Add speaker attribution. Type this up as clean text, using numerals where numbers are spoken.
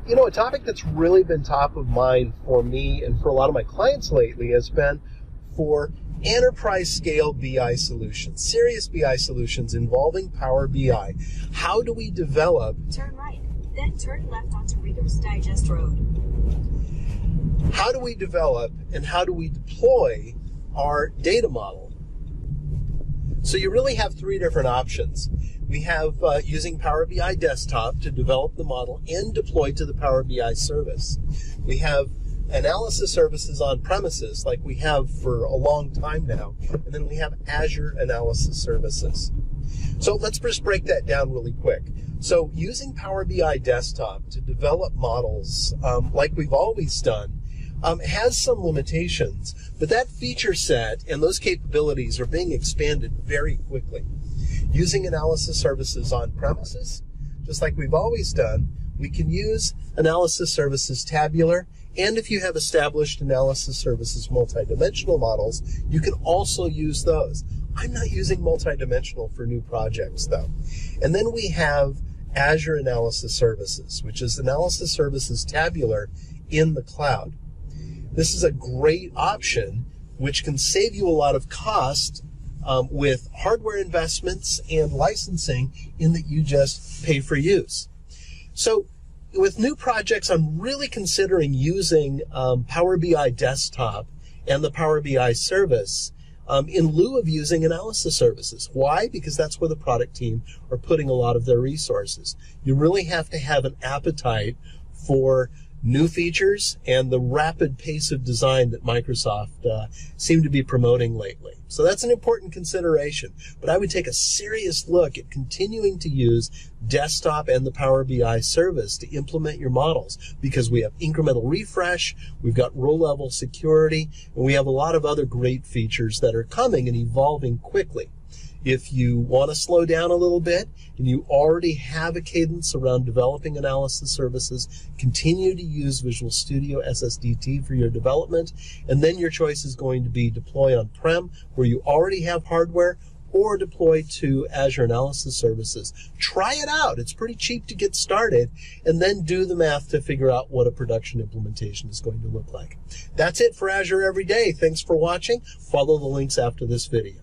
Speaker 1: you know, a topic that's really been top of mind for me and for a lot of my clients lately has been for enterprise scale BI solutions, serious BI solutions involving Power BI. How do we develop?
Speaker 2: Turn right, then turn left onto Reader's Digest Road.
Speaker 1: How do we develop and how do we deploy our data model? So you really have three different options. We have using Power BI Desktop to develop the model and deploy to the Power BI service. We have analysis services on premises like we have for a long time now. And then we have Azure Analysis Services. So let's just break that down really quick. So using Power BI Desktop to develop models like we've always done has some limitations, but that feature set and those capabilities are being expanded very quickly. Using analysis services on premises, just like we've always done, we can use analysis services tabular, and if you have established analysis services multidimensional models, you can also use those. I'm not using multidimensional for new projects though. And then we have Azure Analysis Services, which is analysis services tabular in the cloud. This is a great option which can save you a lot of cost with hardware investments and licensing in that you just pay for use. So with new projects, I'm really considering using Power BI Desktop and the Power BI service in lieu of using analysis services. Why? Because that's where the product team are putting a lot of their resources. You really have to have an appetite for new features and the rapid pace of design that Microsoft seem to be promoting lately. So that's an important consideration. But I would take a serious look at continuing to use Desktop and the Power BI service to implement your models, because we have incremental refresh, we've got row-level security, and we have a lot of other great features that are coming and evolving quickly. If you want to slow down a little bit and you already have a cadence around developing analysis services, continue to use Visual Studio SSDT for your development, and then your choice is going to be deploy on-prem where you already have hardware, or deploy to Azure Analysis Services. Try it out. It's pretty cheap to get started, and then do the math to figure out what a production implementation is going to look like. That's it for Azure Every Day. Thanks for watching. Follow the links after this video.